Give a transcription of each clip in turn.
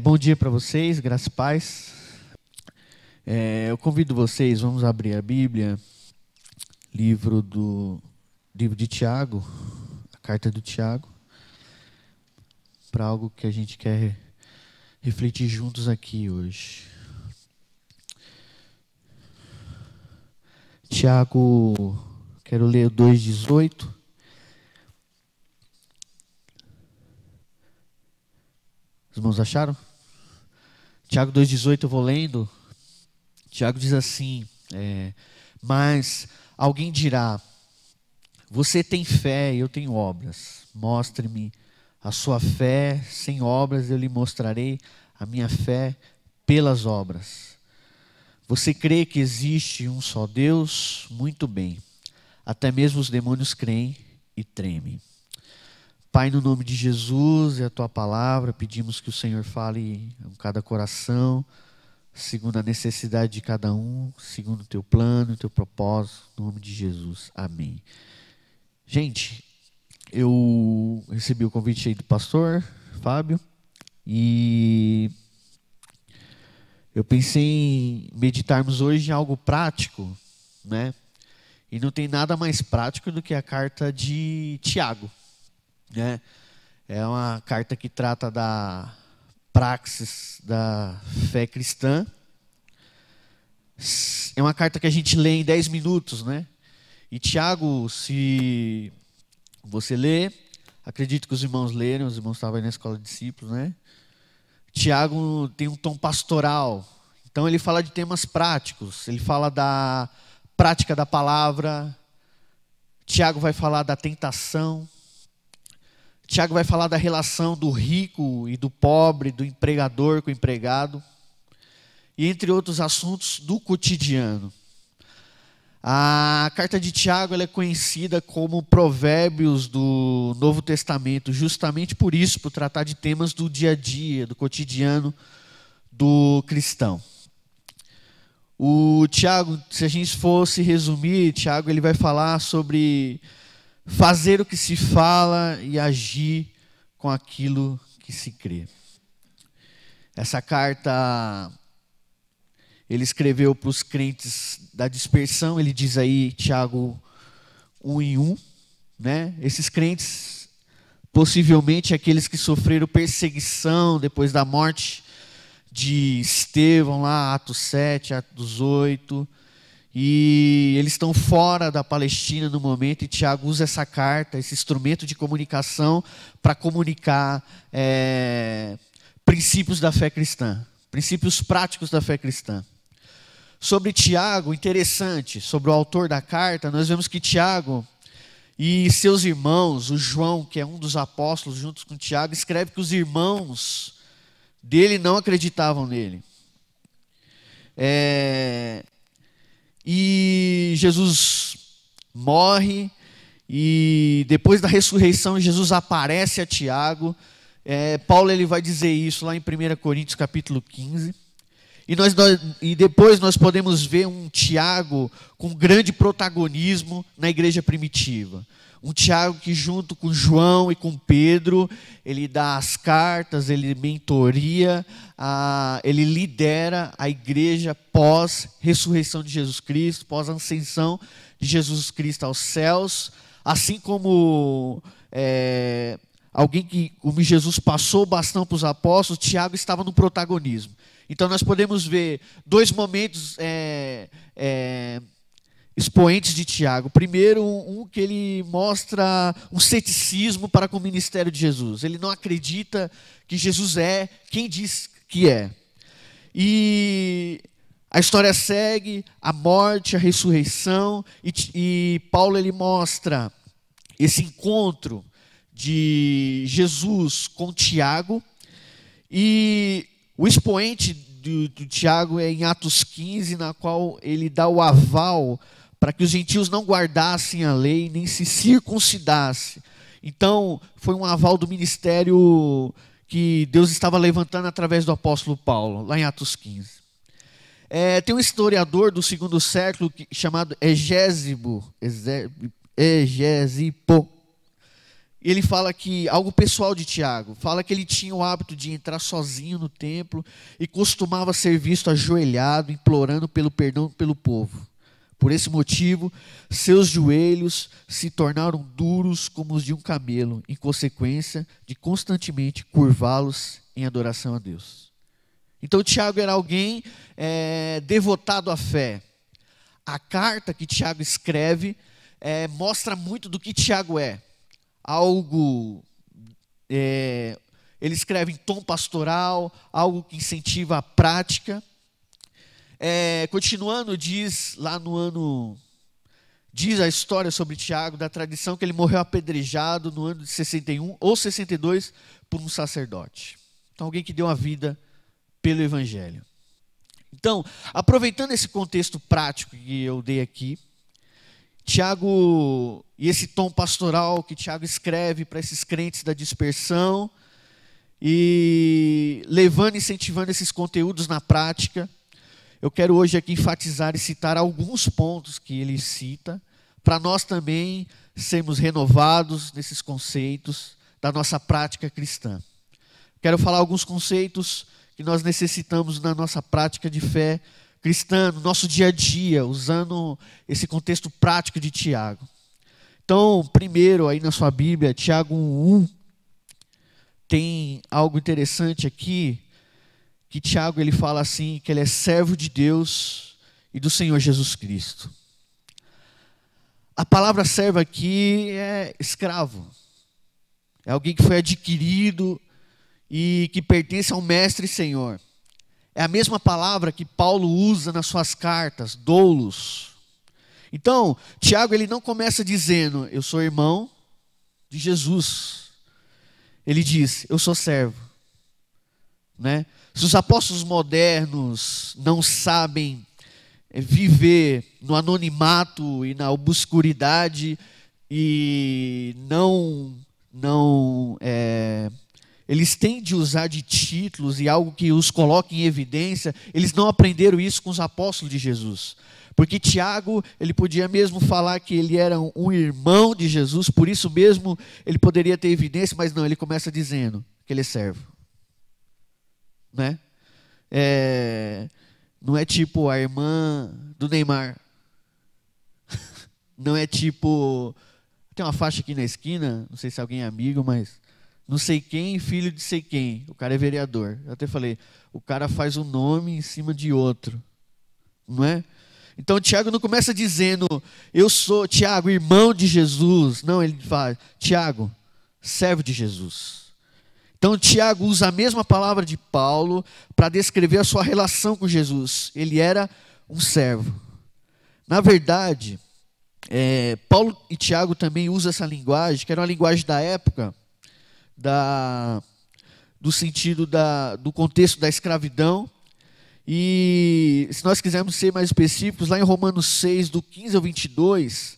Bom dia para vocês, graças e paz. Eu convido vocês, vamos abrir a Bíblia, livro de Tiago, a carta do Tiago, para algo que a gente quer refletir juntos aqui hoje. Tiago, quero ler o 2,18. Os irmãos acharam? Tiago 2,18 eu vou lendo. Tiago diz assim, mas alguém dirá, você tem fé e eu tenho obras. Mostre-me a sua fé sem obras, eu lhe mostrarei a minha fé pelas obras. Você crê que existe um só Deus? Muito bem. Até mesmo os demônios creem e tremem. Pai, no nome de Jesus e a Tua palavra, pedimos que o Senhor fale em cada coração, segundo a necessidade de cada um, segundo o Teu plano, o Teu propósito, no nome de Jesus. Amém. Gente, eu recebi o convite aí do pastor Fábio e eu pensei em meditarmos hoje em algo prático, né? E não tem nada mais prático do que a carta de Tiago, né? É uma carta que trata da praxis da fé cristã. É uma carta que a gente lê em 10 minutos, né? E Tiago, se você lê, acredito que os irmãos leram, os irmãos estavam aí na escola de discípulos, né? Tiago tem um tom pastoral, então ele fala de temas práticos, ele fala da prática da palavra. Tiago vai falar da tentação. Tiago vai falar da relação do rico e do pobre, do empregador com o empregado, e entre outros assuntos do cotidiano. A carta de Tiago ela é conhecida como Provérbios do Novo Testamento, justamente por isso, por tratar de temas do dia a dia, do cotidiano do cristão. O Tiago, se a gente fosse resumir, Tiago ele vai falar sobre fazer o que se fala e agir com aquilo que se crê. Essa carta ele escreveu para os crentes da dispersão, ele diz aí, Tiago 1:1, né? Esses crentes, possivelmente aqueles que sofreram perseguição depois da morte de Estevão, lá, Atos 7, Atos 8, e eles estão fora da Palestina no momento, e Tiago usa essa carta, esse instrumento de comunicação, para comunicar princípios da fé cristã, princípios práticos da fé cristã. Sobre Tiago, interessante, sobre o autor da carta, nós vemos que Tiago e seus irmãos, o João, que é um dos apóstolos, juntos com Tiago, escreve que os irmãos dele não acreditavam nele. E Jesus morre, e depois da ressurreição, Jesus aparece a Tiago. Paulo ele vai dizer isso lá em 1 Coríntios capítulo 15. E depois nós podemos ver um Tiago com grande protagonismo na igreja primitiva. Um Tiago que junto com João e com Pedro, ele dá as cartas, ele mentoria, ele lidera a igreja pós-ressurreição de Jesus Cristo, pós-ascensão de Jesus Cristo aos céus. Assim como como Jesus passou o bastão para os apóstolos, Tiago estava no protagonismo. Então nós podemos ver dois momentos expoentes de Tiago. Primeiro, um que ele mostra um ceticismo para com o ministério de Jesus. Ele não acredita que Jesus é quem diz que é. E a história segue, a morte, a ressurreição, e Paulo ele mostra esse encontro de Jesus com Tiago, e o expoente do Tiago é em Atos 15, na qual ele dá o aval para que os gentios não guardassem a lei, nem se circuncidassem. Então, foi um aval do ministério que Deus estava levantando através do apóstolo Paulo, lá em Atos 15. Tem um historiador do 2º século chamado Egésipo, ele fala que, algo pessoal de Tiago, fala que ele tinha o hábito de entrar sozinho no templo e costumava ser visto ajoelhado, implorando pelo perdão pelo povo. Por esse motivo, seus joelhos se tornaram duros como os de um camelo, em consequência de constantemente curvá-los em adoração a Deus. Então, Tiago era alguém devotado à fé. A carta que Tiago escreve mostra muito do que Tiago é. Ele escreve em tom pastoral, algo que incentiva a prática. Continuando, diz a história sobre Tiago, da tradição que ele morreu apedrejado no ano de 61 ou 62 por um sacerdote. Então, alguém que deu a vida pelo Evangelho. Então, aproveitando esse contexto prático que eu dei aqui, Tiago, e esse tom pastoral que Tiago escreve para esses crentes da dispersão, e levando e incentivando esses conteúdos na prática, eu quero hoje aqui enfatizar e citar alguns pontos que ele cita, para nós também sermos renovados nesses conceitos da nossa prática cristã. Quero falar alguns conceitos que nós necessitamos na nossa prática de fé cristã, no nosso dia a dia, usando esse contexto prático de Tiago. Então, primeiro, aí na sua Bíblia, Tiago 1:1, tem algo interessante aqui, que Tiago ele fala assim, que ele é servo de Deus e do Senhor Jesus Cristo. A palavra servo aqui é escravo. É alguém que foi adquirido e que pertence ao mestre e Senhor. É a mesma palavra que Paulo usa nas suas cartas, doulos. Então, Tiago ele não começa dizendo, eu sou irmão de Jesus. Ele diz, eu sou servo. Né? Se os apóstolos modernos não sabem viver no anonimato e na obscuridade e eles têm de usar de títulos e algo que os coloque em evidência, eles não aprenderam isso com os apóstolos de Jesus. Porque Tiago, ele podia mesmo falar que ele era um irmão de Jesus, por isso mesmo ele poderia ter evidência, mas não, ele começa dizendo que ele é servo. Né? Não é tipo a irmã do Neymar. Não é tipo... Tem uma faixa aqui na esquina, não sei se alguém é amigo, mas... Não sei quem, filho de sei quem. O cara é vereador. Eu até falei, o cara faz um nome em cima de outro. Não é? Então, Tiago não começa dizendo, eu sou, Tiago, irmão de Jesus. Não, ele fala, Tiago, servo de Jesus. Então, Tiago usa a mesma palavra de Paulo para descrever a sua relação com Jesus. Ele era um servo. Na verdade, Paulo e Tiago também usam essa linguagem, que era uma linguagem da época, do sentido do contexto da escravidão. E se nós quisermos ser mais específicos, lá em Romanos 6, do 15 ao 22,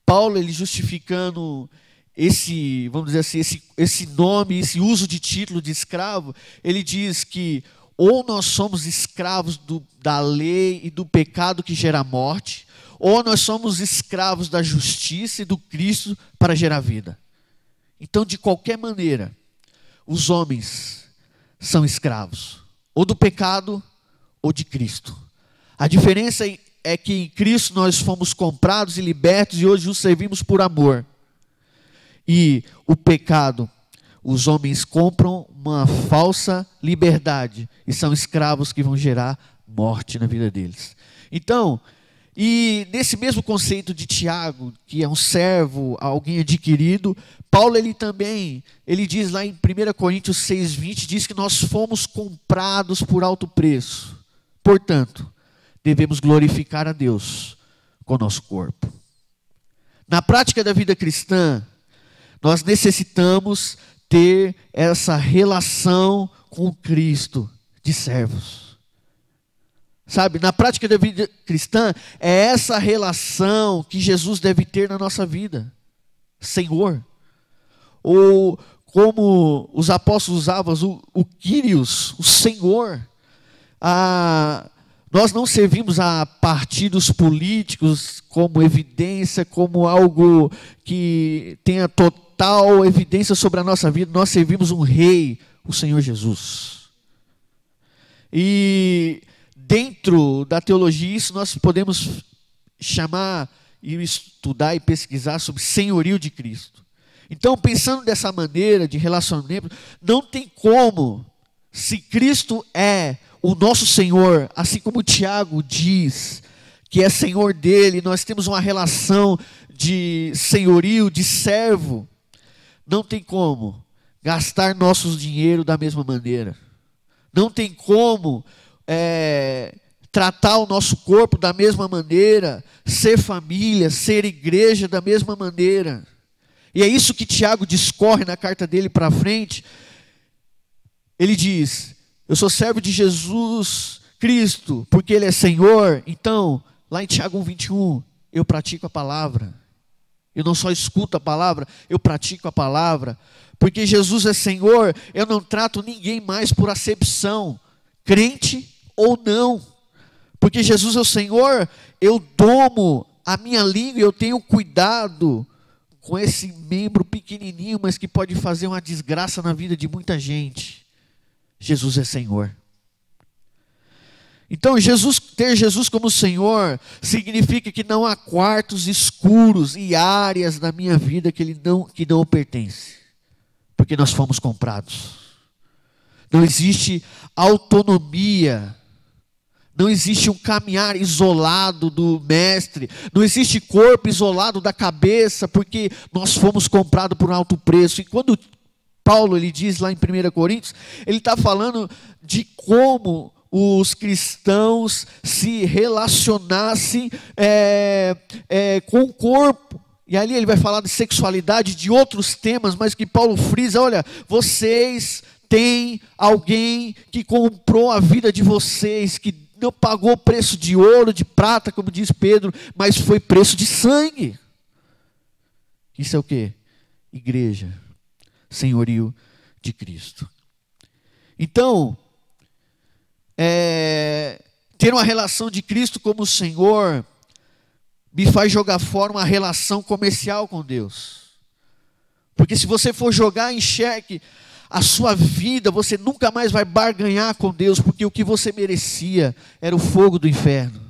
Paulo, ele justificando esse, vamos dizer assim, esse nome, esse uso de título de escravo, ele diz que ou nós somos escravos da lei e do pecado que gera morte, ou nós somos escravos da justiça e do Cristo para gerar vida. Então, de qualquer maneira, os homens são escravos, ou do pecado, ou de Cristo. A diferença é que em Cristo nós fomos comprados e libertos e hoje os servimos por amor. E o pecado, os homens compram uma falsa liberdade e são escravos que vão gerar morte na vida deles. Então, e nesse mesmo conceito de Tiago, que é um servo, alguém adquirido, Paulo ele diz lá em 1 Coríntios 6:20, diz que nós fomos comprados por alto preço. Portanto, devemos glorificar a Deus com o nosso corpo. Na prática da vida cristã, nós necessitamos ter essa relação com Cristo de servos. Sabe, na prática da vida cristã, é essa relação que Jesus deve ter na nossa vida. Senhor. Ou como os apóstolos usavam, o Kyrios, o Senhor. Nós não servimos a partidos políticos como evidência, como algo que tenha total evidência sobre a nossa vida, nós servimos um rei, o Senhor Jesus. E dentro da teologia, isso nós podemos chamar e estudar e pesquisar sobre senhorio de Cristo. Então, pensando dessa maneira de relacionamento, não tem como, se Cristo é o nosso Senhor, assim como Tiago diz que é Senhor dele, nós temos uma relação de senhorio, de servo, não tem como gastar nossos dinheiro da mesma maneira. Não tem como tratar o nosso corpo da mesma maneira, ser família, ser igreja da mesma maneira. E é isso que Tiago discorre na carta dele para frente. Ele diz: eu sou servo de Jesus Cristo, porque Ele é Senhor. Então, lá em Tiago 1:21, eu pratico a palavra. Eu não só escuto a palavra, eu pratico a palavra. Porque Jesus é Senhor, eu não trato ninguém mais por acepção, crente ou não. Porque Jesus é o Senhor, eu domo a minha língua, eu tenho cuidado com esse membro pequenininho, mas que pode fazer uma desgraça na vida de muita gente. Jesus é Senhor. Então, ter Jesus como Senhor significa que não há quartos escuros e áreas da minha vida que não pertencem, porque nós fomos comprados. Não existe autonomia, não existe um caminhar isolado do mestre, não existe corpo isolado da cabeça, porque nós fomos comprados por um alto preço. E quando Paulo ele diz lá em 1 Coríntios, ele está falando de como os cristãos se relacionassem com o corpo. E ali ele vai falar de sexualidade, de outros temas, mas que Paulo frisa: olha, vocês têm alguém que comprou a vida de vocês, que não pagou preço de ouro, de prata, como diz Pedro, mas foi preço de sangue. Isso é o quê? Igreja, senhorio de Cristo. Então, ter uma relação de Cristo como Senhor me faz jogar fora uma relação comercial com Deus. Porque se você for jogar em xeque a sua vida, você nunca mais vai barganhar com Deus, porque o que você merecia era o fogo do inferno.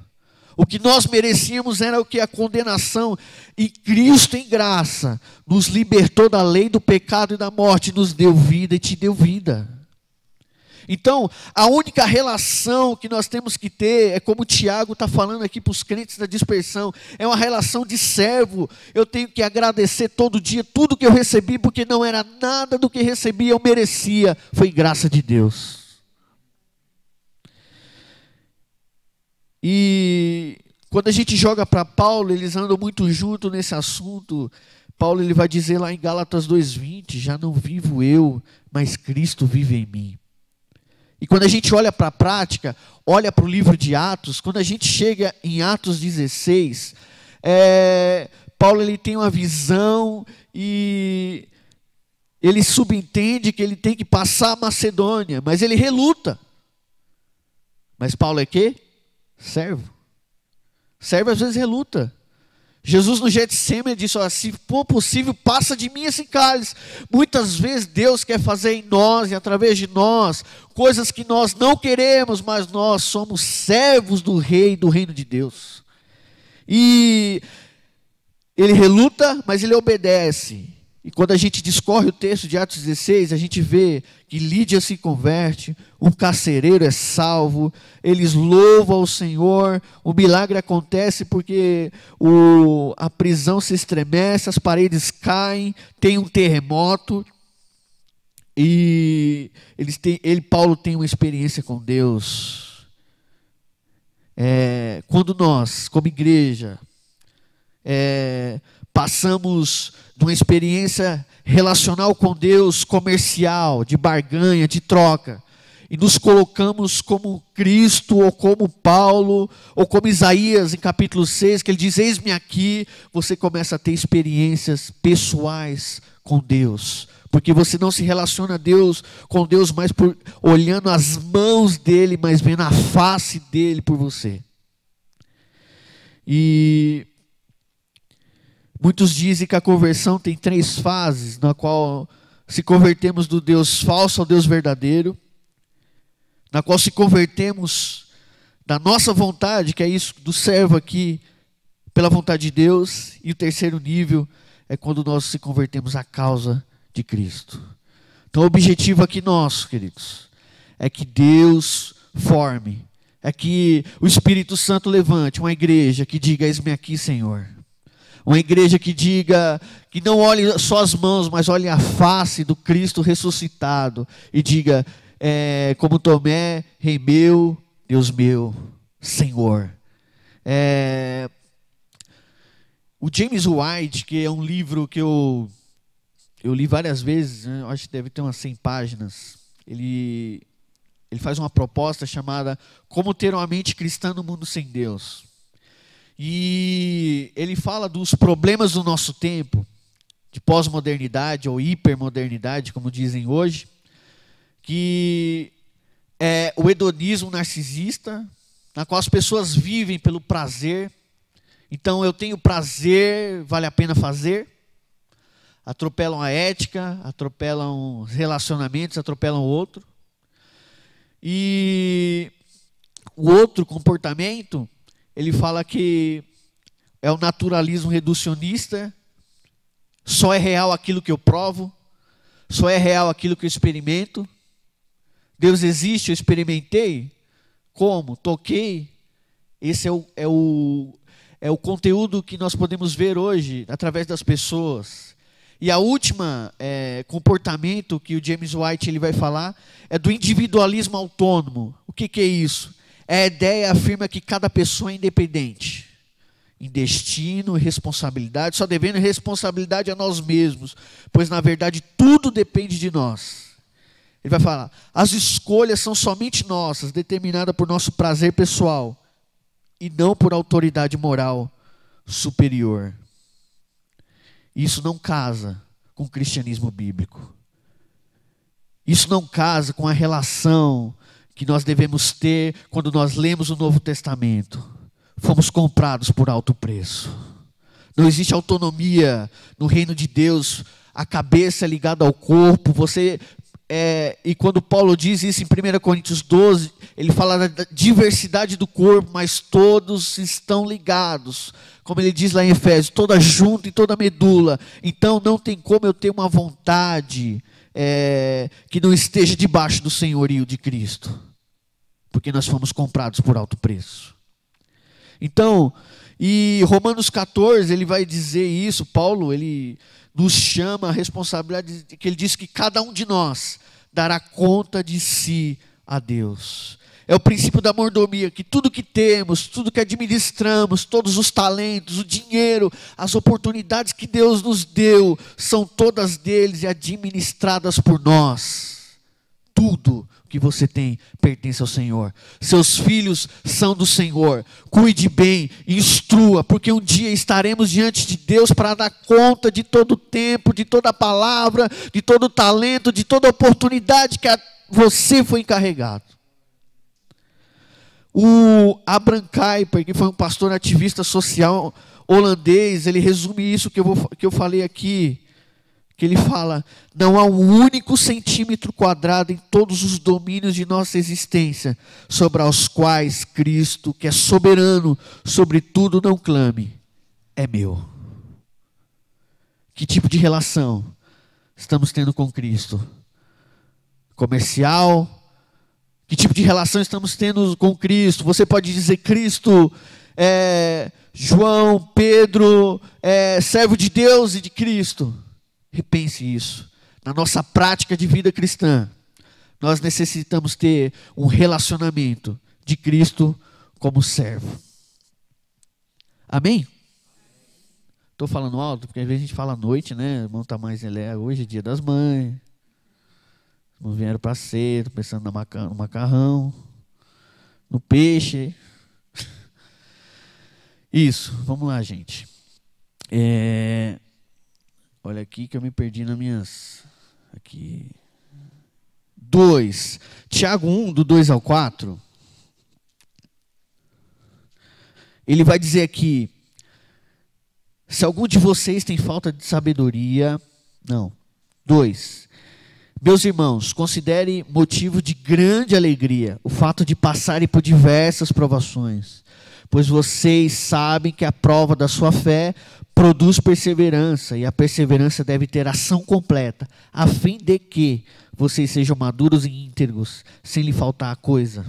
O que nós merecíamos era o que? A condenação. E Cristo, em graça, nos libertou da lei do pecado e da morte, nos deu vida e te deu vida. Então, a única relação que nós temos que ter é como o Tiago está falando aqui para os crentes da dispersão, é uma relação de servo. Eu tenho que agradecer todo dia tudo que eu recebi, porque não era nada do que recebi, eu merecia, foi graça de Deus. E quando a gente joga para Paulo, eles andam muito junto nesse assunto. Paulo ele vai dizer lá em Gálatas 2:20, já não vivo eu, mas Cristo vive em mim. E quando a gente olha para a prática, olha para o livro de Atos, quando a gente chega em Atos 16, Paulo ele tem uma visão e ele subentende que ele tem que passar a Macedônia, mas ele reluta. Mas Paulo é quê? Servo. Servo às vezes reluta. Jesus no Getsemane disse: se for possível, passa de mim esse cálice. Muitas vezes Deus quer fazer em nós e através de nós coisas que nós não queremos, mas nós somos servos do Rei, do reino de Deus. E ele reluta, mas ele obedece. E quando a gente discorre o texto de Atos 16, a gente vê que Lídia se converte, um carcereiro é salvo, eles louvam ao Senhor, o milagre acontece porque a prisão se estremece, as paredes caem, tem um terremoto, e Paulo tem uma experiência com Deus. Quando nós, como igreja, passamos de uma experiência relacional com Deus, comercial, de barganha, de troca, e nos colocamos como Cristo, ou como Paulo, ou como Isaías em capítulo 6, que ele diz: eis-me aqui, você começa a ter experiências pessoais com Deus, porque você não se relaciona com Deus mais olhando as mãos dele, mas vendo a face dele por você. E Muitos dizem que a conversão tem 3 fases, na qual se convertemos do Deus falso ao Deus verdadeiro, na qual se convertemos da nossa vontade, que é isso do servo aqui, pela vontade de Deus, e o terceiro nível é quando nós se convertemos à causa de Cristo. Então o objetivo aqui nosso, queridos, é que Deus forme, é que o Espírito Santo levante uma igreja que diga: eis-me aqui, Senhor. Uma igreja que diga, que não olhe só as mãos, mas olhe a face do Cristo ressuscitado e diga, como Tomé: Rei meu, Deus meu, Senhor. O James White, que é um livro que eu li várias vezes, né, acho que deve ter umas 100 páginas, ele faz uma proposta chamada Como Ter uma Mente Cristã no Mundo Sem Deus. E ele fala dos problemas do nosso tempo, de pós-modernidade ou hipermodernidade, como dizem hoje, que é o hedonismo narcisista, na qual as pessoas vivem pelo prazer. Então eu tenho prazer, vale a pena fazer. Atropelam a ética, atropelam os relacionamentos, atropelam o outro. E o outro comportamento, ele fala que é o naturalismo reducionista. Só é real aquilo que eu provo, só é real aquilo que eu experimento. Deus existe, eu experimentei. Como? Toquei. Esse é o conteúdo que nós podemos ver hoje através das pessoas. E a última comportamento que o James White ele vai falar é do individualismo autônomo. O que é isso? A ideia afirma que cada pessoa é independente em destino e responsabilidade, só devendo responsabilidade a nós mesmos, pois na verdade tudo depende de nós. Ele vai falar: as escolhas são somente nossas, determinadas por nosso prazer pessoal e não por autoridade moral superior. Isso não casa com o cristianismo bíblico. Isso não casa com a relação que nós devemos ter quando nós lemos o Novo Testamento. Fomos comprados por alto preço. Não existe autonomia no reino de Deus. A cabeça é ligada ao corpo. E quando Paulo diz isso em 1 Coríntios 12, ele fala da diversidade do corpo, mas todos estão ligados. Como ele diz lá em Efésios, toda junta e toda medula. Então não tem como eu ter uma vontade que não esteja debaixo do senhorio de Cristo. Porque nós fomos comprados por alto preço. Então, e Romanos 14, ele vai dizer isso. Paulo, ele nos chama a responsabilidade, que ele diz que cada um de nós dará conta de si a Deus. É o princípio da mordomia, que tudo que temos, tudo que administramos, todos os talentos, o dinheiro, as oportunidades que Deus nos deu, são todas deles e administradas por nós. Tudo que você tem pertence ao Senhor. Seus filhos são do Senhor. Cuide bem, instrua, porque um dia estaremos diante de Deus para dar conta de todo o tempo, de toda a palavra, de todo o talento, de toda a oportunidade que você foi encarregado. O Abraham Kuyper, que foi um pastor ativista social holandês, ele resume isso que eu falei aqui. Que ele fala: não há um único centímetro quadrado em todos os domínios de nossa existência sobre os quais Cristo, que é soberano sobre tudo, não clame: é meu. Que tipo de relação estamos tendo com Cristo? Comercial? Que tipo de relação estamos tendo com Cristo? Você pode dizer: Cristo João, Pedro, servo de Deus e de Cristo. Repense isso. Na nossa prática de vida cristã, nós necessitamos ter um relacionamento de Cristo como servo. Amém? Estou falando alto, porque às vezes a gente fala à noite, né? O irmão está mais hoje é dia das mães. Não vieram para ceia, estou pensando no macarrão, no peixe. Isso, vamos lá, gente. Olha aqui que eu me perdi nas minhas... Aqui. 2. Tiago 1, do 2 ao 4. Ele vai dizer aqui: Se algum de vocês tem falta de sabedoria, não. 2. Meus irmãos, considere motivo de grande alegria o fato de passarem por diversas provações, pois vocês sabem que a prova da sua fé produz perseverança, e a perseverança deve ter ação completa, a fim de que vocês sejam maduros e íntegros, sem lhe faltar coisa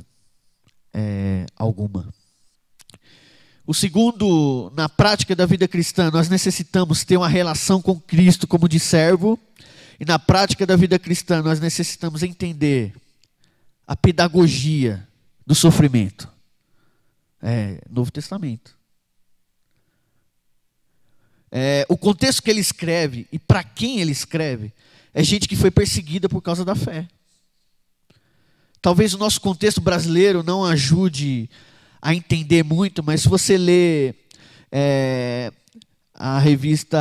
alguma. O segundo, na prática da vida cristã, nós necessitamos ter uma relação com Cristo como de servo, e na prática da vida cristã nós necessitamos entender a pedagogia do sofrimento. Novo Testamento. O contexto que ele escreve e para quem ele escreve é gente que foi perseguida por causa da fé. Talvez o nosso contexto brasileiro não ajude a entender muito, mas se você ler a revista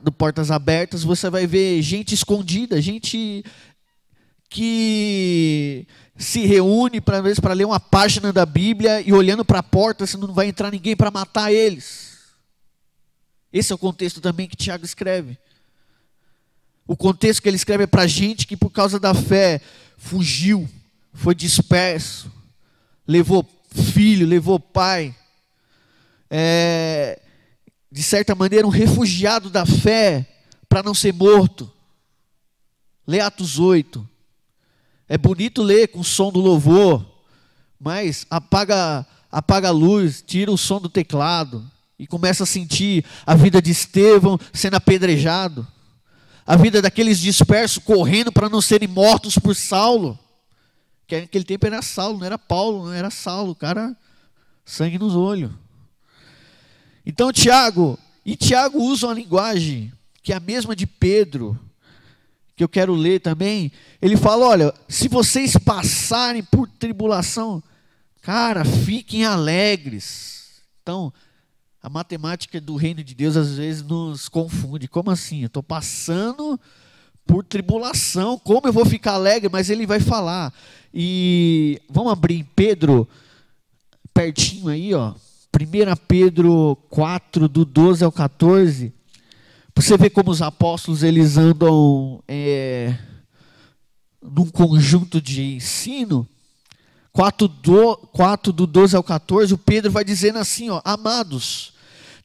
do Portas Abertas, você vai ver gente escondida, gente que se reúne para ler uma página da Bíblia e olhando para a porta, se não vai entrar ninguém para matar eles. Esse é o contexto também que Tiago escreve. O contexto que ele escreve é para gente que por causa da fé fugiu, foi disperso, levou filho, levou pai. De certa maneira, um refugiado da fé para não ser morto. Lê Atos 8. É bonito ler com o som do louvor, mas apaga a luz, tira o som do teclado e começa a sentir a vida de Estevão sendo apedrejado, a vida daqueles dispersos correndo para não serem mortos por Saulo, que naquele tempo era Saulo, não era Paulo, não era Saulo, o cara, sangue nos olhos. Então Tiago usa uma linguagem que é a mesma de Pedro, que eu quero ler também. Ele fala, olha, se vocês passarem por tribulação, cara, fiquem alegres. Então, a matemática do reino de Deus às vezes nos confunde. Como assim? Eu estou passando por tribulação, como eu vou ficar alegre? Mas ele vai falar. E vamos abrir em Pedro, pertinho aí, ó. 1 Pedro 4, do 12 ao 14. Você vê como os apóstolos eles andam num conjunto de ensino. 4 do 12 ao 14, o Pedro vai dizendo assim, ó, amados,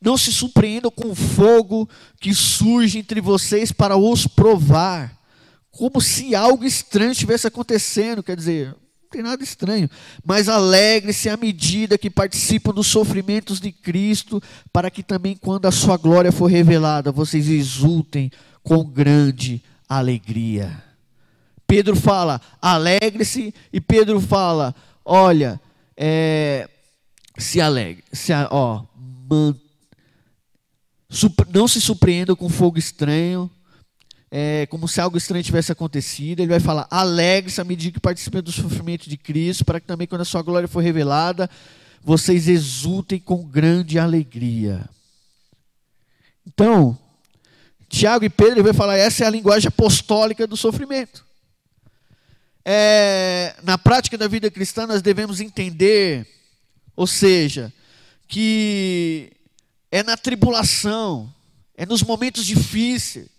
não se surpreendam com o fogo que surge entre vocês para os provar, como se algo estranho estivesse acontecendo, quer dizer, não tem nada estranho, mas alegre-se à medida que participam dos sofrimentos de Cristo, para que também quando a sua glória for revelada, vocês exultem com grande alegria. Pedro fala, alegre-se, e Pedro fala, olha, se alegre, não se surpreendam com fogo estranho, como se algo estranho tivesse acontecido. Ele vai falar, alegre-se à medida que participam do sofrimento de Cristo, para que também quando a sua glória for revelada, vocês exultem com grande alegria. Então, Tiago e Pedro ele vai falar, essa é a linguagem apostólica do sofrimento. Na prática da vida cristã nós devemos entender, ou seja, que é na tribulação, é nos momentos difíceis,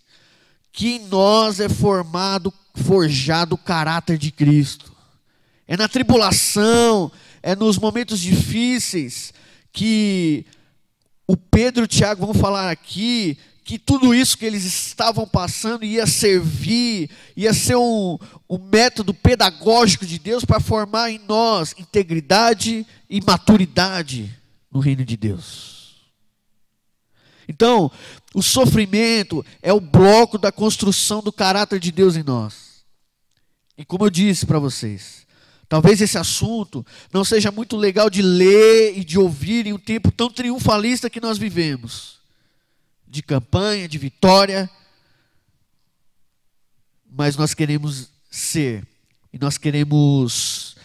que em nós é forjado o caráter de Cristo. É na tribulação, é nos momentos difíceis, que o Pedro e o Tiago vão falar aqui, que tudo isso que eles estavam passando ia servir, ia ser um método pedagógico de Deus para formar em nós integridade e maturidade no reino de Deus. Então, o sofrimento é o bloco da construção do caráter de Deus em nós. E como eu disse para vocês, talvez esse assunto não seja muito legal de ler e de ouvir em um tempo tão triunfalista que nós vivemos, de campanha, de vitória, mas nós queremos ser, e nós queremos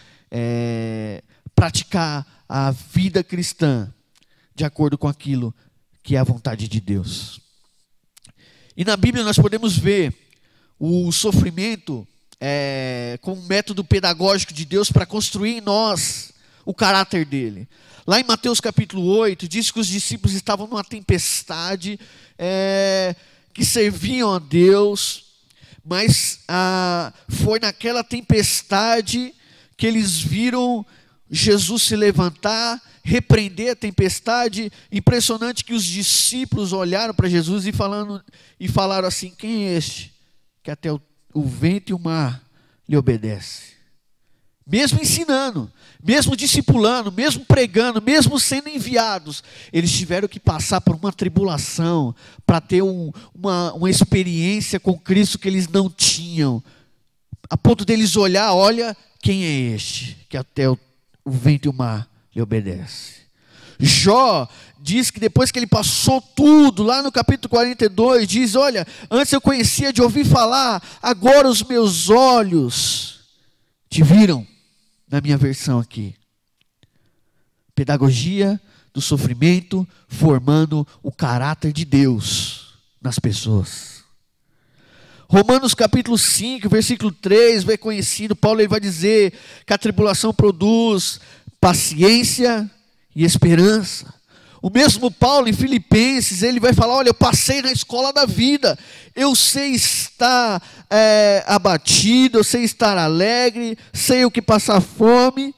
praticar a vida cristã de acordo com aquilo que é a vontade de Deus. E na Bíblia nós podemos ver o sofrimento como um método pedagógico de Deus para construir em nós o caráter dele. Lá em Mateus capítulo 8, diz que os discípulos estavam numa tempestade, que serviam a Deus, mas foi naquela tempestade que eles viram Jesus se levantar, repreender a tempestade. Impressionante que os discípulos olharam para Jesus e falaram assim: quem é este que até o vento e o mar lhe obedecem? Mesmo ensinando, mesmo discipulando, mesmo pregando, mesmo sendo enviados, eles tiveram que passar por uma tribulação para ter uma experiência com Cristo que eles não tinham, a ponto deles olhar: olha, quem é este que até o vento e o mar lhe obedece. Jó diz que depois que ele passou tudo, lá no capítulo 42, diz: olha, antes eu conhecia de ouvir falar, agora os meus olhos te viram. Na minha versão aqui, pedagogia do sofrimento formando o caráter de Deus nas pessoas. Romanos capítulo 5, versículo 3, vai conhecido, Paulo ele vai dizer que a tribulação produz paciência e esperança. O mesmo Paulo em Filipenses, ele vai falar: olha, eu passei na escola da vida, eu sei estar abatido, eu sei estar alegre, sei o que passar fome.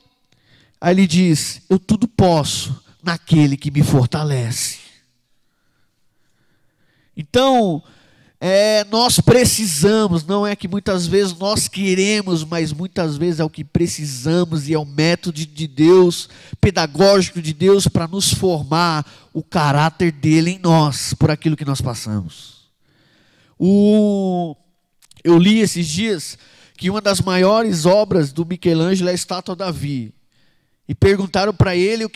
Aí ele diz: eu tudo posso naquele que me fortalece. Então, nós precisamos, não é que muitas vezes nós queremos, mas muitas vezes é o que precisamos, e é o método de Deus, pedagógico de Deus, para nos formar o caráter dele em nós, por aquilo que nós passamos. Eu li esses dias que uma das maiores obras do Michelangelo é a estátua Davi, e perguntaram para ele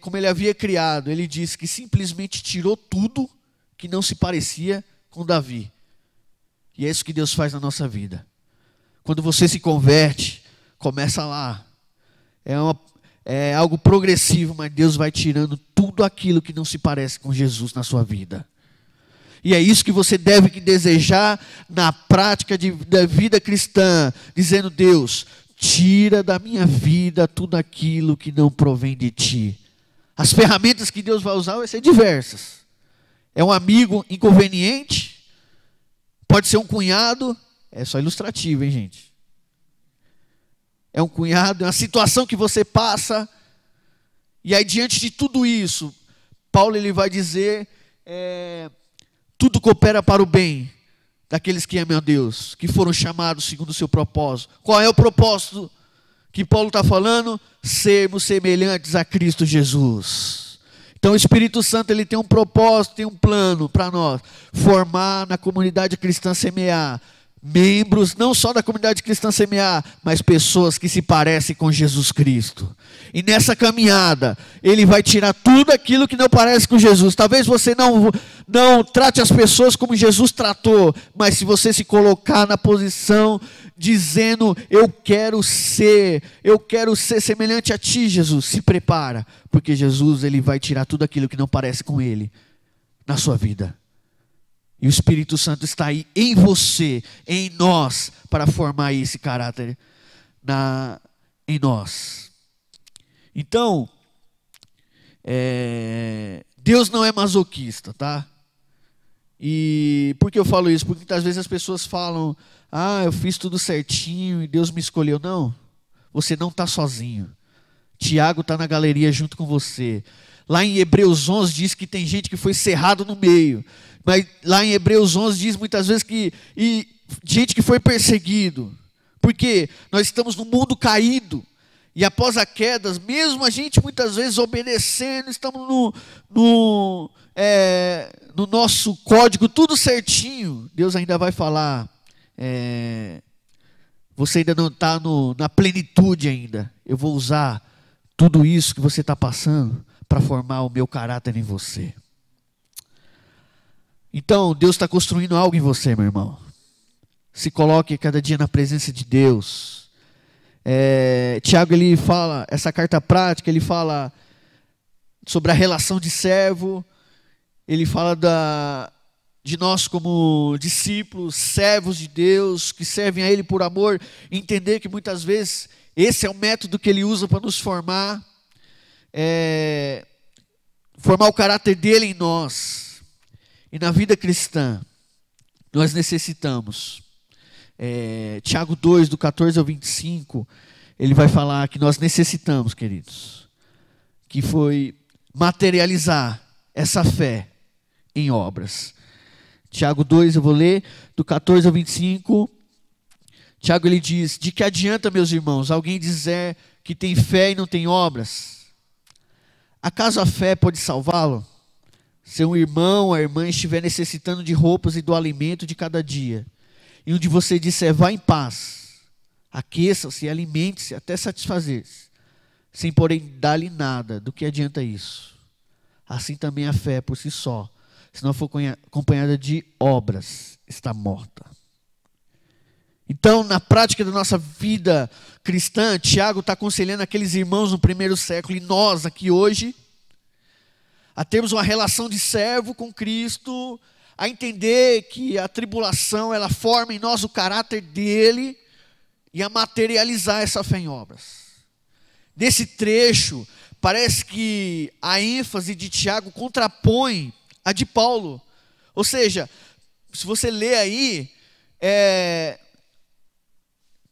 como ele havia criado. Ele disse que simplesmente tirou tudo que não se parecia com Davi. E é isso que Deus faz na nossa vida. Quando você se converte, começa lá. É algo progressivo, mas Deus vai tirando tudo aquilo que não se parece com Jesus na sua vida. E é isso que você deve desejar na prática da vida cristã, dizendo: Deus, tira da minha vida tudo aquilo que não provém de ti. As ferramentas que Deus vai usar vai ser diversas. É um amigo inconveniente, pode ser um cunhado, é só ilustrativo, hein, gente? É um cunhado, é uma situação que você passa, e aí diante de tudo isso, Paulo ele vai dizer, tudo coopera para o bem daqueles que amam a Deus, que foram chamados segundo o seu propósito. Qual é o propósito que Paulo está falando? Sermos semelhantes a Cristo Jesus. Então o Espírito Santo ele tem um propósito, tem um plano para nós, formar na comunidade cristã Semear membros, não só da comunidade cristã Semear, mas pessoas que se parecem com Jesus Cristo. E nessa caminhada, ele vai tirar tudo aquilo que não parece com Jesus. Talvez você não trate as pessoas como Jesus tratou, mas se você se colocar na posição dizendo: eu quero ser semelhante a ti, Jesus, se prepara, porque Jesus ele vai tirar tudo aquilo que não parece com ele na sua vida. E o Espírito Santo está aí em você, em nós, para formar esse caráter em nós. Então, Deus não é masoquista, tá? E por que eu falo isso? Porque muitas vezes as pessoas falam: eu fiz tudo certinho e Deus me escolheu. Não, você não está sozinho. Tiago está na galeria junto com você. Lá em Hebreus 11 diz que tem gente que foi cerrado no meio. Mas lá em Hebreus 11 diz muitas vezes que gente que foi perseguido. Porque nós estamos num mundo caído. E após a queda, mesmo a gente muitas vezes obedecendo, estamos no nosso código tudo certinho. Deus ainda vai falar: você ainda não está na plenitude ainda. Eu vou usar tudo isso que você está passando para formar o meu caráter em você. Então, Deus está construindo algo em você, meu irmão. Se coloque cada dia na presença de Deus. Tiago, ele fala, essa carta prática, ele fala sobre a relação de servo, ele fala de nós como discípulos, servos de Deus, que servem a Ele por amor, entender que muitas vezes esse é o método que Ele usa para nos formar, formar o caráter dEle em nós. E na vida cristã, nós necessitamos. Tiago 2, do 14 ao 25, ele vai falar que nós necessitamos, queridos, que foi materializar essa fé em obras. Tiago 2, eu vou ler, do 14 ao 25. Tiago, ele diz: de que adianta, meus irmãos, alguém dizer que tem fé e não tem obras? Acaso a fé pode salvá-lo? Se um irmão ou a irmã estiver necessitando de roupas e do alimento de cada dia, e um de você disser: vá em paz, aqueça-se e alimente-se até satisfazer-se, sem porém dar-lhe nada, do que adianta isso? Assim também a fé por si só, se não for acompanhada de obras, está morta. Então, na prática da nossa vida cristã, Tiago está aconselhando aqueles irmãos no primeiro século, e nós aqui hoje, a termos uma relação de servo com Cristo, a entender que a tribulação, ela forma em nós o caráter dele, e a materializar essa fé em obras. Nesse trecho, parece que a ênfase de Tiago contrapõe a de Paulo. Ou seja, se você ler aí,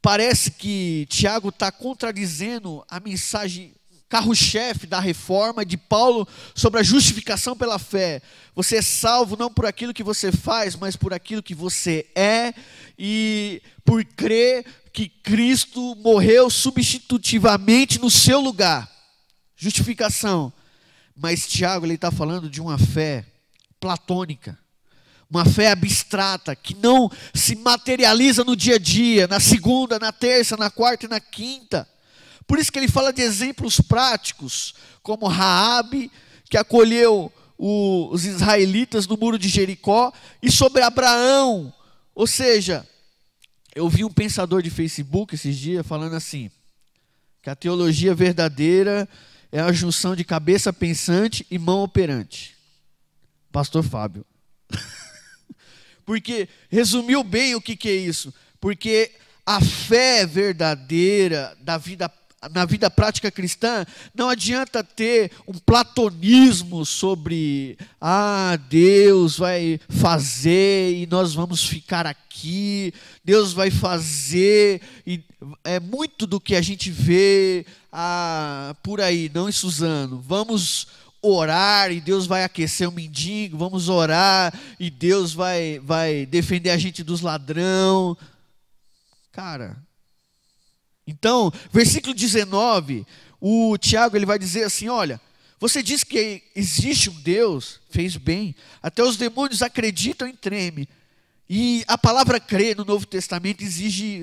parece que Tiago está contradizendo a mensagem carro-chefe da reforma de Paulo sobre a justificação pela fé. Você é salvo não por aquilo que você faz, mas por aquilo que você é, e por crer que Cristo morreu substitutivamente no seu lugar. Justificação. Mas Tiago, ele está falando de uma fé platônica, uma fé abstrata, que não se materializa no dia a dia, na segunda, na terça, na quarta e na quinta. Por isso que ele fala de exemplos práticos, como Raabe, que acolheu os israelitas no muro de Jericó, e sobre Abraão. Ou seja, eu vi um pensador de Facebook esses dias falando assim, que a teologia verdadeira é a junção de cabeça pensante e mão operante. Pastor Fábio. Porque resumiu bem o que é isso. Porque a fé verdadeira na vida prática cristã, não adianta ter um platonismo sobre Deus vai fazer e nós vamos ficar aqui, Deus vai fazer, e é muito do que a gente vê por aí, não em Suzano. Vamos orar e Deus vai aquecer o mendigo, vamos orar e Deus vai defender a gente dos ladrão. Cara, então, versículo 19, o Tiago, ele vai dizer assim: olha, você diz que existe um Deus, fez bem, até os demônios acreditam e tremem. E a palavra crer no Novo Testamento exige,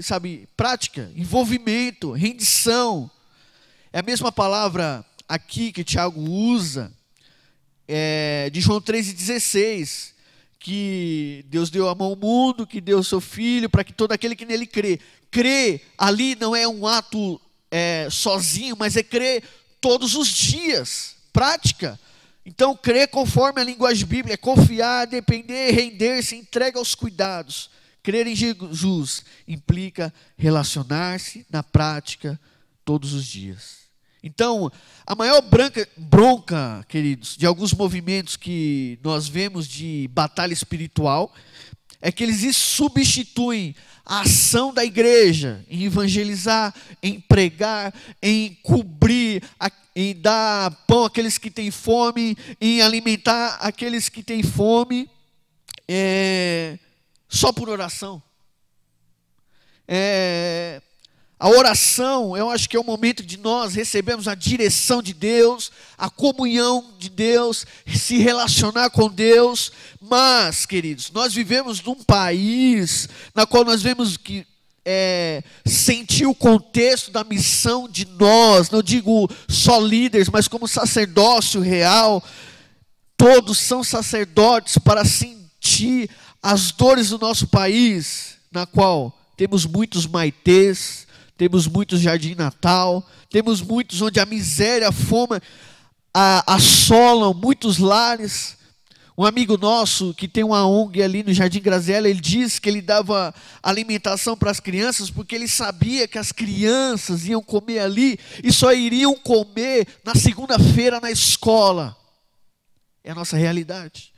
prática, envolvimento, rendição. É a mesma palavra aqui que Tiago usa, de João 3,16, que Deus deu amor ao mundo, que deu o seu Filho, para que todo aquele que nele crê. Crer ali não é um ato sozinho, mas é crer todos os dias, prática. Então, crer conforme a linguagem bíblica é confiar, depender, render-se, entrega aos cuidados. Crer em Jesus implica relacionar-se na prática todos os dias. Então, a maior bronca, queridos, de alguns movimentos que nós vemos de batalha espiritual, é que eles substituem a ação da igreja em evangelizar, em pregar, em cobrir, em dar pão àqueles que têm fome, em alimentar aqueles que têm fome, só por oração. A oração, eu acho que é o momento de nós recebermos a direção de Deus, a comunhão de Deus, se relacionar com Deus. Mas, queridos, nós vivemos num país na qual nós vemos que sentir o contexto da missão de nós, não digo só líderes, mas como sacerdócio real. Todos são sacerdotes para sentir as dores do nosso país, na qual temos muitos maitês, temos muitos Jardim Natal, temos muitos onde a miséria, a fome assolam muitos lares, Um amigo nosso que tem uma ONG ali no Jardim Graziella, ele diz que ele dava alimentação para as crianças porque ele sabia que as crianças iam comer ali e só iriam comer na segunda-feira na escola. É a nossa realidade.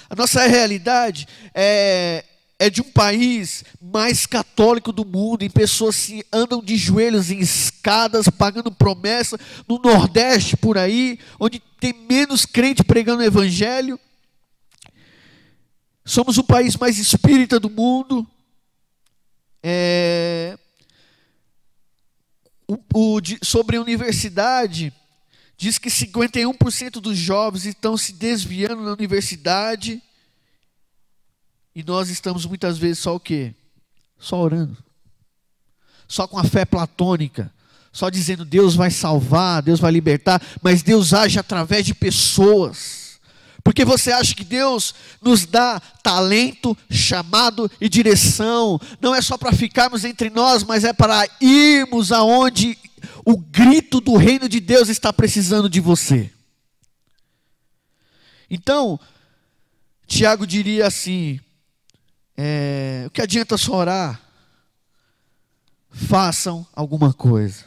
A nossa realidade é de um país mais católico do mundo, em pessoas que andam de joelhos em escadas, pagando promessa, no Nordeste por aí, onde tem menos crente pregando o evangelho. Somos o país mais espírita do mundo. Sobre a universidade, diz que 51% dos jovens estão se desviando na universidade. E nós estamos muitas vezes só o quê? Só orando. Só com a fé platônica. Só dizendo Deus vai salvar, Deus vai libertar. Mas Deus age através de pessoas. Porque você acha que Deus nos dá talento, chamado e direção. Não é só para ficarmos entre nós, mas é para irmos aonde o grito do reino de Deus está precisando de você. Então, Tiago diria assim, o que adianta só orar? Façam alguma coisa.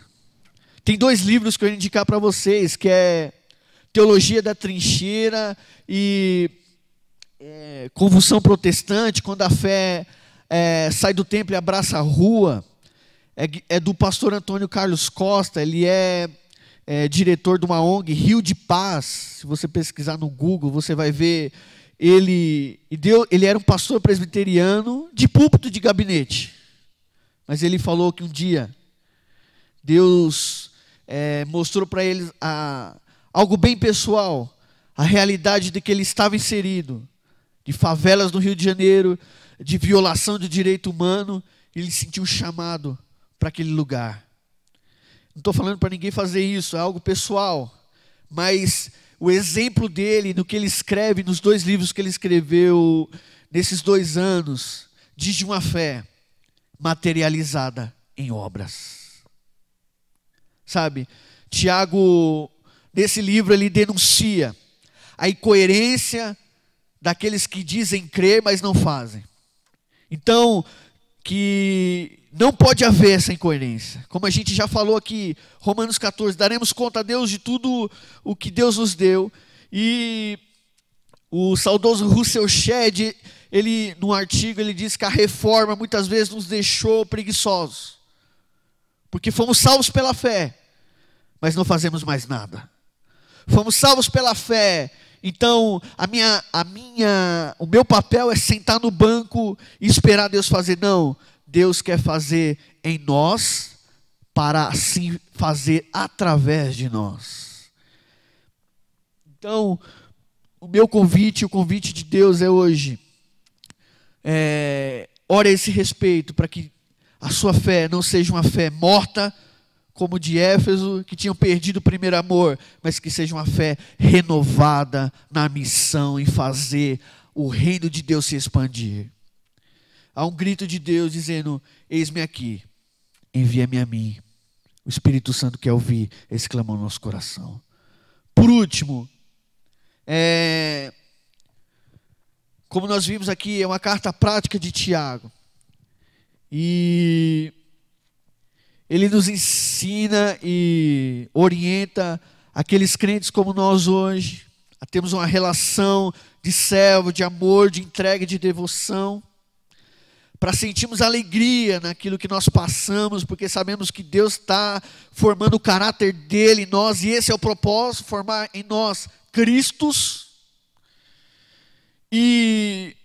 Tem 2 livros que eu ia indicar para vocês, que é Teologia da Trincheira e Convulsão Protestante, quando a fé sai do templo e abraça a rua. É do pastor Antônio Carlos Costa. Ele é diretor de uma ONG, Rio de Paz. Se você pesquisar no Google, você vai ver. Ele era um pastor presbiteriano de púlpito de gabinete. Mas ele falou que um dia Deus mostrou para ele algo bem pessoal, a realidade de que ele estava inserido, de favelas no Rio de Janeiro, de violação do direito humano. Ele sentiu um chamado para aquele lugar. Não estou falando para ninguém fazer isso, é algo pessoal, mas o exemplo dele, no que ele escreve, nos 2 livros que ele escreveu nesses 2 anos, diz de uma fé materializada em obras. Sabe, Tiago, nesse livro, ele denuncia a incoerência daqueles que dizem crer, mas não fazem. Então, que não pode haver essa incoerência. Como a gente já falou aqui, Romanos 14, daremos conta a Deus de tudo o que Deus nos deu. E o saudoso Russell Shedd, ele, num artigo, ele diz que a reforma muitas vezes nos deixou preguiçosos. Porque fomos salvos pela fé, mas não fazemos mais nada. Fomos salvos pela fé, então o meu papel é sentar no banco e esperar Deus fazer. Não, Deus quer fazer em nós, para assim fazer através de nós. Então, o meu convite, o convite de Deus é hoje, ore a esse respeito, para que a sua fé não seja uma fé morta, como de Éfeso, que tinham perdido o primeiro amor, mas que seja uma fé renovada na missão em fazer o reino de Deus se expandir. Há um grito de Deus dizendo: eis-me aqui, envia-me a mim. O Espírito Santo quer ouvir esse clamor no nosso coração. Por último, como nós vimos aqui, é uma carta prática de Tiago. E ele nos ensina e orienta aqueles crentes como nós hoje, a termos uma relação de servo, de amor, de entrega, de devoção, para sentirmos alegria naquilo que nós passamos, porque sabemos que Deus está formando o caráter dele em nós, e esse é o propósito, formar em nós Cristos. E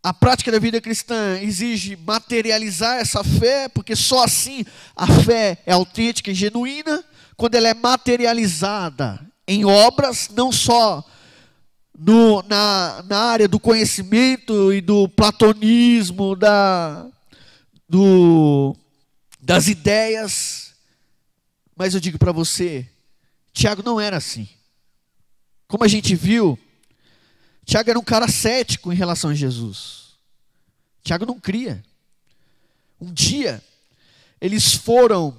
a prática da vida cristã exige materializar essa fé, porque só assim a fé é autêntica e genuína, quando ela é materializada em obras, não só na área do conhecimento e do platonismo, das ideias. Mas eu digo para você, Tiago não era assim. Como a gente viu, Tiago era um cara cético em relação a Jesus. Tiago não cria. Um dia, eles foram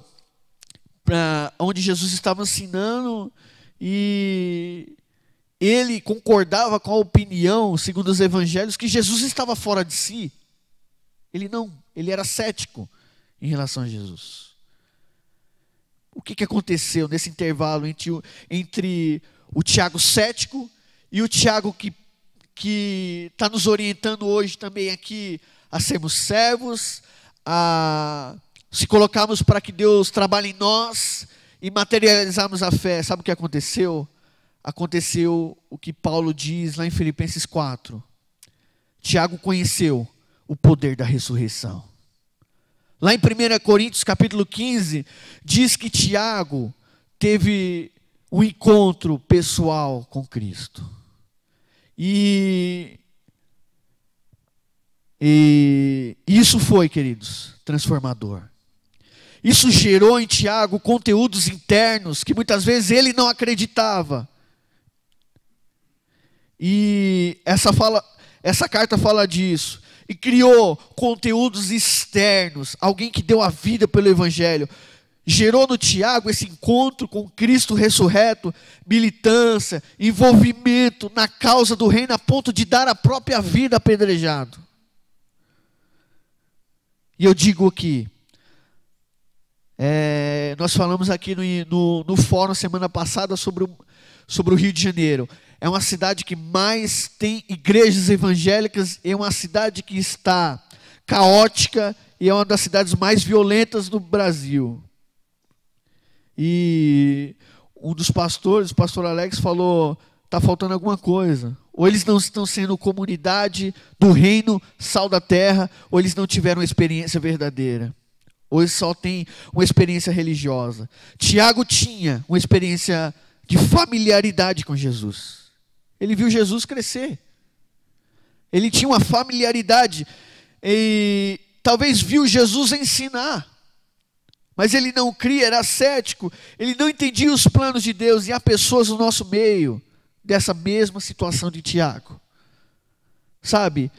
para onde Jesus estava ensinando, e ele concordava com a opinião, segundo os evangelhos, que Jesus estava fora de si. Ele não, ele era cético em relação a Jesus. O que aconteceu nesse intervalo entre o Tiago cético e o Tiago que está nos orientando hoje também aqui a sermos servos, a se colocarmos para que Deus trabalhe em nós e materializarmos a fé? Sabe o que aconteceu? Aconteceu o que Paulo diz lá em Filipenses 4. Tiago conheceu o poder da ressurreição. Lá em 1 Coríntios capítulo 15, diz que Tiago teve um encontro pessoal com Cristo. E isso foi, queridos, transformador. Isso gerou em Tiago conteúdos internos que muitas vezes ele não acreditava. E essa carta fala disso. E criou conteúdos externos. Alguém que deu a vida pelo Evangelho. Gerou no Tiago esse encontro com Cristo ressurreto, militância, envolvimento na causa do reino, a ponto de dar a própria vida apedrejado. E eu digo aqui, nós falamos aqui no fórum semana passada sobre o Rio de Janeiro. É uma cidade que mais tem igrejas evangélicas, é uma cidade que está caótica e é uma das cidades mais violentas do Brasil. E um dos pastores, o pastor Alex, falou, está faltando alguma coisa. Ou eles não estão sendo comunidade do reino, sal da terra, ou eles não tiveram uma experiência verdadeira. Ou eles só têm uma experiência religiosa. Tiago tinha uma experiência de familiaridade com Jesus. Ele viu Jesus crescer. Ele tinha uma familiaridade. E talvez viu Jesus ensinar. Mas ele não cria, era cético. Ele não entendia os planos de Deus. E há pessoas no nosso meio dessa mesma situação de Tiago. Sabe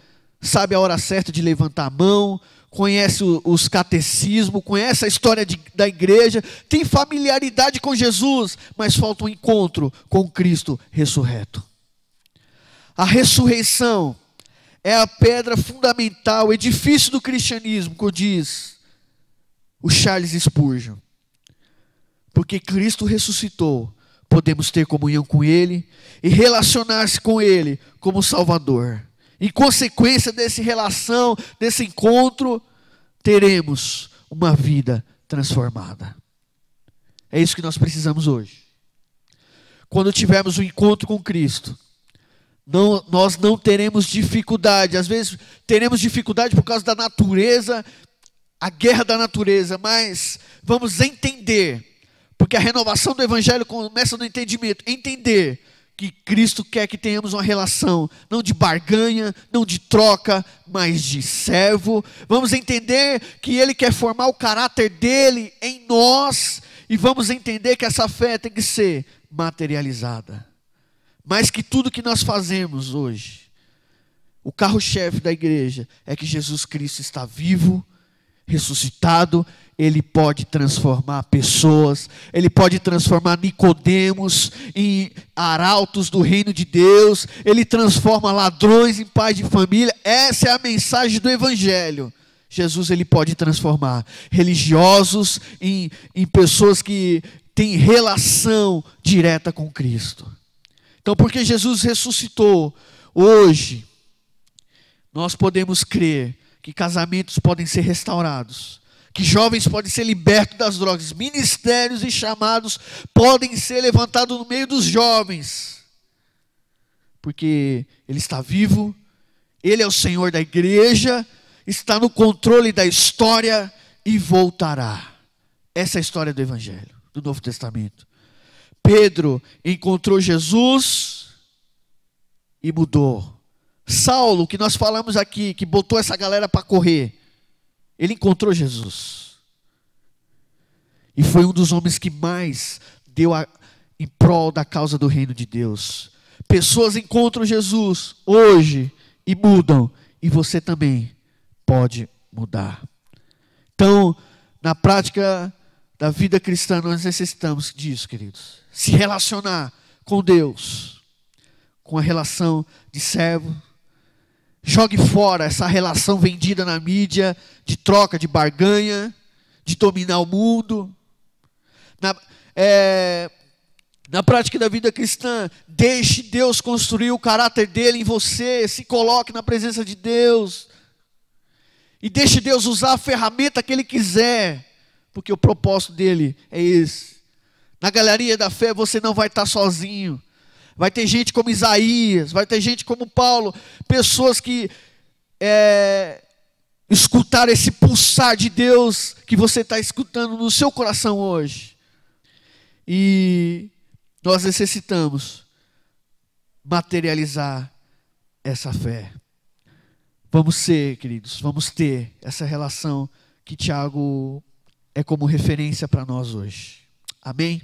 a hora certa de levantar a mão, conhece os catecismos, conhece a história da igreja, tem familiaridade com Jesus, mas falta um encontro com Cristo ressurreto. A ressurreição é a pedra fundamental, o edifício do cristianismo, como diz o Charles Spurgeon. Porque Cristo ressuscitou, podemos ter comunhão com Ele e relacionar-se com Ele como Salvador. Em consequência desse encontro, teremos uma vida transformada. É isso que nós precisamos hoje. Quando tivermos um encontro com Cristo, nós não teremos dificuldade. Às vezes teremos dificuldade por causa da natureza, a guerra da natureza, mas vamos entender, porque a renovação do Evangelho começa no entendimento, entender que Cristo quer que tenhamos uma relação, não de barganha, não de troca, mas de servo. Vamos entender que Ele quer formar o caráter dEle em nós, e vamos entender que essa fé tem que ser materializada. Mas que tudo que nós fazemos hoje, o carro-chefe da igreja, é que Jesus Cristo está vivo, ressuscitado. Ele pode transformar pessoas, Ele pode transformar Nicodemos em arautos do reino de Deus, Ele transforma ladrões em pais de família. Essa é a mensagem do Evangelho. Jesus, Ele pode transformar religiosos em pessoas que têm relação direta com Cristo. Então, porque Jesus ressuscitou, hoje, nós podemos crer que casamentos podem ser restaurados, que jovens podem ser libertos das drogas, ministérios e chamados podem ser levantados no meio dos jovens, porque Ele está vivo, Ele é o Senhor da igreja, está no controle da história e voltará. Essa é a história do Evangelho, do Novo Testamento. Pedro encontrou Jesus e mudou. Saulo, que nós falamos aqui, que botou essa galera para correr, ele encontrou Jesus. E foi um dos homens que mais deu em prol da causa do reino de Deus. Pessoas encontram Jesus hoje e mudam. E você também pode mudar. Então, na prática da vida cristã, nós necessitamos disso, queridos. Se relacionar com Deus. com a relação de servo. Jogue fora essa relação vendida na mídia, de troca, de barganha, de dominar o mundo. Na prática da vida cristã, deixe Deus construir o caráter dele em você, se coloque na presença de Deus. E deixe Deus usar a ferramenta que Ele quiser, porque o propósito dele é esse. Na galeria da fé você não vai estar sozinho. Vai ter gente como Isaías, vai ter gente como Paulo, pessoas que escutaram esse pulsar de Deus que você está escutando no seu coração hoje. E nós necessitamos materializar essa fé. Vamos ser, queridos, vamos ter essa relação que Tiago é como referência para nós hoje. Amém?